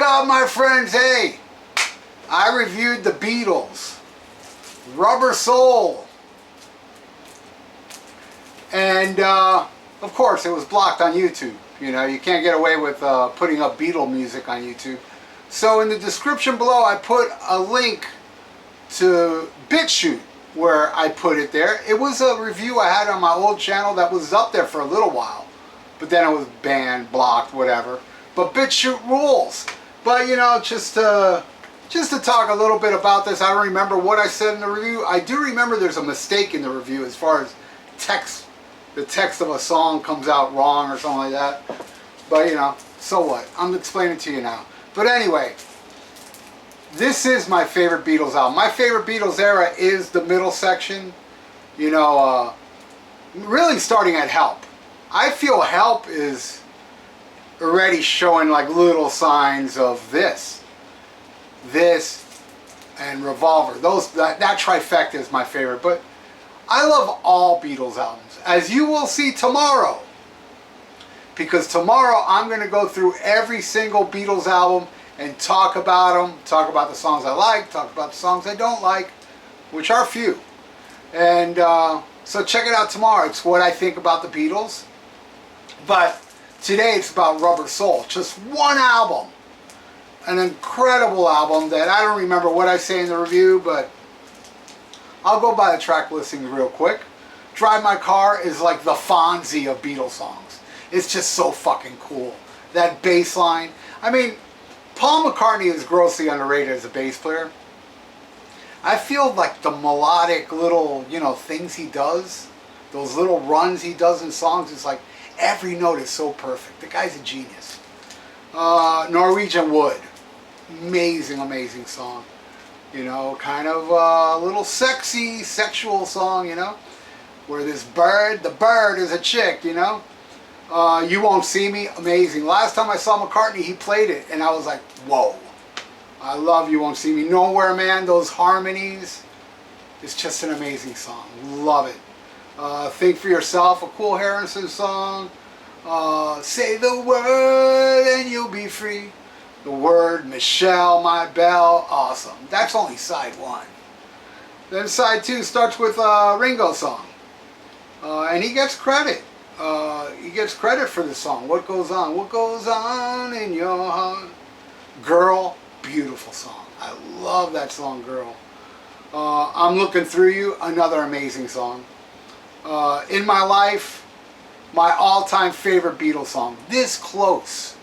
God, my friends, hey, I reviewed the Beatles, Rubber Soul, and of course it was blocked on YouTube. You know, you can't get away with putting up Beatle music on YouTube. So in the description below I put a link to BitChute where I put it there. It was a review I had on my old channel that was up there for a little while, but then it was banned, blocked, whatever. But BitChute rules. But you know, just to talk a little bit about this, I don't remember what I said in the review. I do remember there's a mistake in the review as far as text. The text of a song comes out wrong or something like that. But you know, so what? I'm explaining to you now. But anyway, this is my favorite Beatles album. My favorite Beatles era is the middle section. You know, really starting at Help. I feel Help is already showing like little signs of this and Revolver. That trifecta is my favorite. But I love all Beatles albums, as you will see tomorrow, because tomorrow I'm going to go through every single Beatles album and talk about them, talk about the songs I like, talk about the songs I don't like, which are few. And so check it out tomorrow. It's what I think about the Beatles. But today it's about Rubber Soul, just one album. An incredible album that I don't remember what I say in the review, but I'll go by the track listings real quick. Drive My Car is like the Fonzie of Beatles songs. It's just so fucking cool. That bass line. I mean, Paul McCartney is grossly underrated as a bass player. I feel like the melodic little, you know, things he does, those little runs he does in songs, it's like every note is so perfect. The guy's a genius. Norwegian Wood. Amazing, amazing song. You know, kind of a little sexy, sexual song, you know, where this bird, the bird is a chick, you know. You Won't See Me, amazing. Last time I saw McCartney, he played it, and I was like, whoa. I love You Won't See Me. Nowhere Man, those harmonies. It's just an amazing song. Love it. Think for Yourself, a Cool Harrison song. Say the Word and You'll Be Free. The Word, Michelle, My Belle, awesome. That's only side one. Then side two starts with a Ringo song. And he gets credit. He gets credit for the song. What Goes On? What Goes On in Your Heart? Girl, beautiful song. I love that song, Girl. I'm Looking Through You, another amazing song. In My Life, my all-time favorite Beatles song. This close.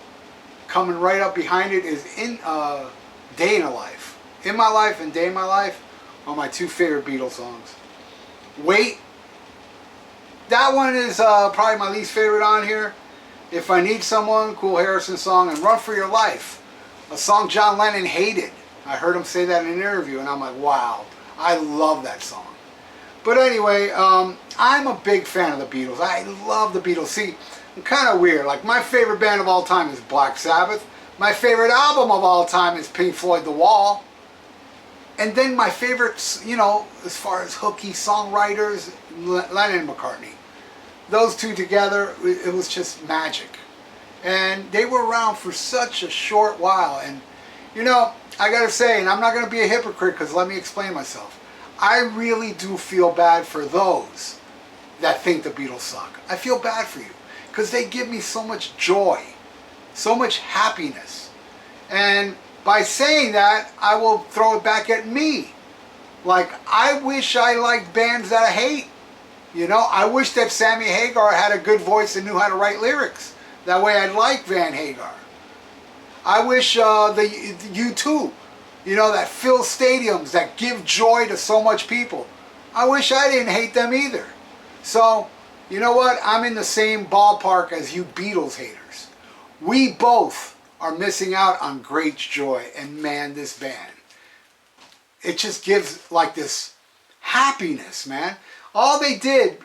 Coming right up behind it is Day in a Life. In My Life and Day in My Life are my two favorite Beatles songs. Wait. That one is probably my least favorite on here. If I Need Someone, Cool Harrison song, and Run for Your Life, a song John Lennon hated. I heard him say that in an interview, and I'm like, wow, I love that song. But anyway, I'm a big fan of the Beatles. I love the Beatles. See, I'm kind of weird. Like, my favorite band of all time is Black Sabbath. My favorite album of all time is Pink Floyd, The Wall. And then my favorites, you know, as far as hooky songwriters, Lennon and McCartney. Those two together, it was just magic. And they were around for such a short while. And, you know, I gotta say, and I'm not gonna be a hypocrite, because let me explain myself. I really do feel bad for those that think the Beatles suck. I feel bad for you, because they give me so much joy, so much happiness. And by saying that, I will throw it back at me. Like, I wish I liked bands that I hate. You know, I wish that Sammy Hagar had a good voice and knew how to write lyrics. That way I'd like Van Hagar. I wish the U2, you know, that fill stadiums, that give joy to so much people. I wish I didn't hate them either. So, you know what? I'm in the same ballpark as you Beatles haters. We both are missing out on great joy. And man, this band, it just gives like this happiness, man. All they did,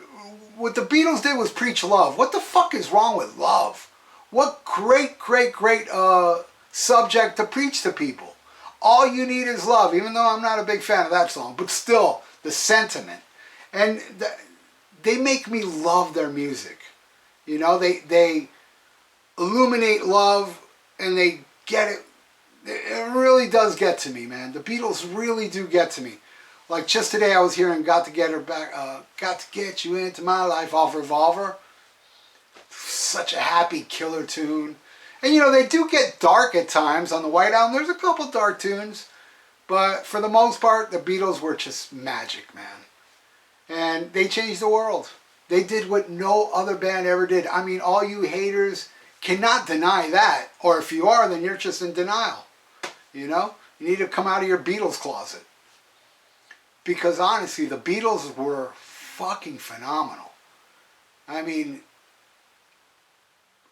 what the Beatles did was preach love. What the fuck is wrong with love? What great, great, great subject to preach to people. All you need is love, even though I'm not a big fan of that song, but still, the sentiment. And they make me love their music. You know, they illuminate love, and they get it It really does get to me, man. The Beatles really do get to me. Like just today I was hearing Got to Get Her Back, Got to Get You Into My Life off Revolver. Such a happy killer tune. And you know, they do get dark at times on the White Album. There's a couple dark tunes. But for the most part, the Beatles were just magic, man. And they changed the world. They did what no other band ever did. I mean, all you haters cannot deny that. Or if you are, then you're just in denial. You know? You need to come out of your Beatles closet. Because honestly, the Beatles were fucking phenomenal. I mean,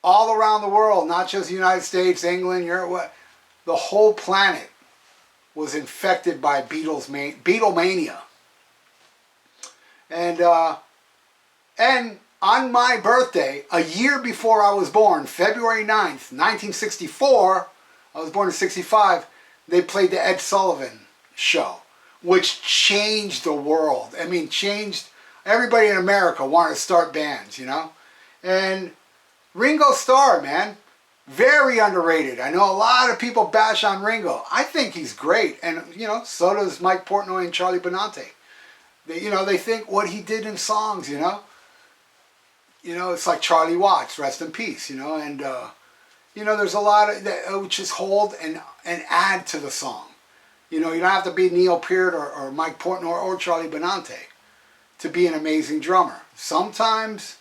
all around the world, not just the United States, England, Europe, the whole planet was infected by Beatlemania. And on my birthday, a year before I was born, February 9th, 1964, I was born in 65, they played the Ed Sullivan Show, which changed the world. I mean, changed, everybody in America wanted to start bands, you know? And Ringo Starr, man, very underrated. I know a lot of people bash on Ringo. I think he's great. And, you know, so does Mike Portnoy and Charlie Benante. They, you know, they think what he did in songs, you know. You know, it's like Charlie Watts, rest in peace, you know. And, you know, there's a lot of that just hold and add to the song. You know, you don't have to be Neil Peart or Mike Portnoy or Charlie Benante to be an amazing drummer. Sometimes,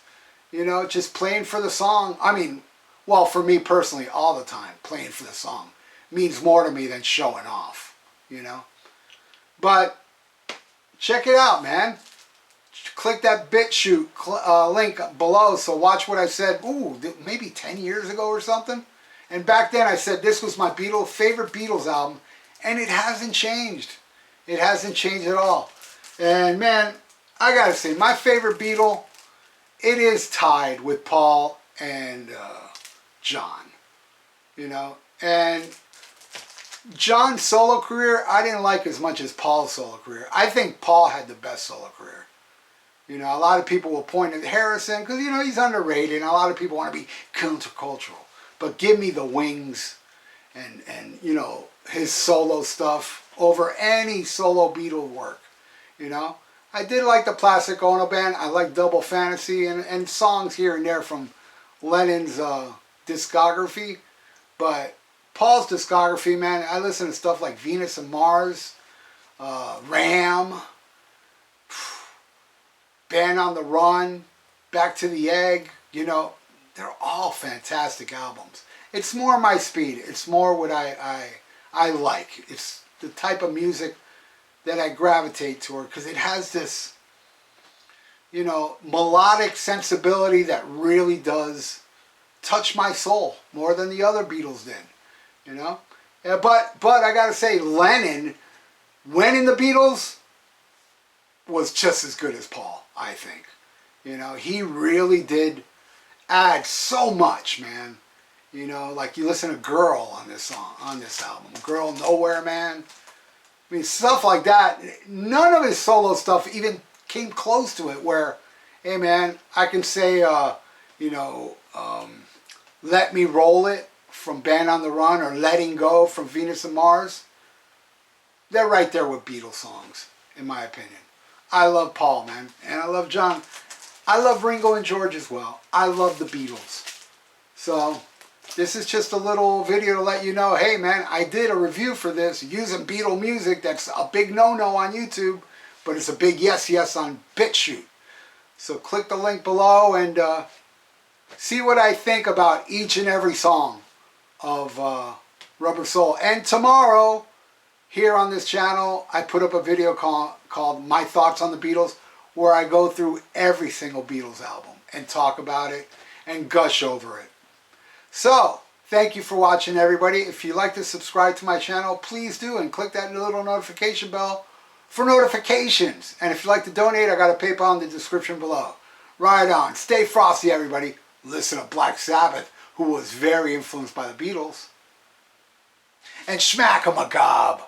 you know, just playing for the song, I mean, well, for me personally, all the time, playing for the song means more to me than showing off, you know. But check it out, man. Click that BitChute link below, so watch what I said, ooh, maybe 10 years ago or something. And back then I said this was my favorite Beatles album, and it hasn't changed. It hasn't changed at all. And man, I gotta say, my favorite Beatle, it is tied with Paul and John, you know. And John's solo career, I didn't like as much as Paul's solo career. I think Paul had the best solo career. You know, a lot of people will point at Harrison because, you know, he's underrated, and a lot of people want to be countercultural. But give me the Wings and you know, his solo stuff over any solo Beatle work, you know. I did like the Plastic Ono Band. I like Double Fantasy and songs here and there from Lennon's discography. But Paul's discography, man, I listen to stuff like Venus and Mars, Ram, Band on the Run, Back to the Egg, you know, they're all fantastic albums. It's more my speed. It's more what I like. It's the type of music that I gravitate toward because it has this, you know, melodic sensibility that really does touch my soul more than the other Beatles did, you know. Yeah, but I gotta say, Lennon, when in the Beatles, was just as good as Paul, I think. You know, he really did add so much, man. You know, like you listen to Girl on this song, on this album, Girl Nowhere, man. I mean, stuff like that. None of his solo stuff even came close to it where, hey man, I can say, you know, Let Me Roll It from Band on the Run or Letting Go from Venus and Mars. They're right there with Beatles songs, in my opinion. I love Paul, man, and I love John. I love Ringo and George as well. I love the Beatles. So this is just a little video to let you know, hey man, I did a review for this using Beatle music. That's a big no-no on YouTube, but it's a big yes on BitChute. So click the link below and see what I think about each and every song of Rubber Soul. And tomorrow, here on this channel, I put up a video called My Thoughts on the Beatles, where I go through every single Beatles album and talk about it and gush over it. So, thank you for watching, everybody. If you'd like to subscribe to my channel, please do, and click that little notification bell for notifications. And if you'd like to donate, I got a PayPal in the description below. Right on. Stay frosty, everybody. Listen to Black Sabbath, who was very influenced by the Beatles. And SHMACKEMAGOB.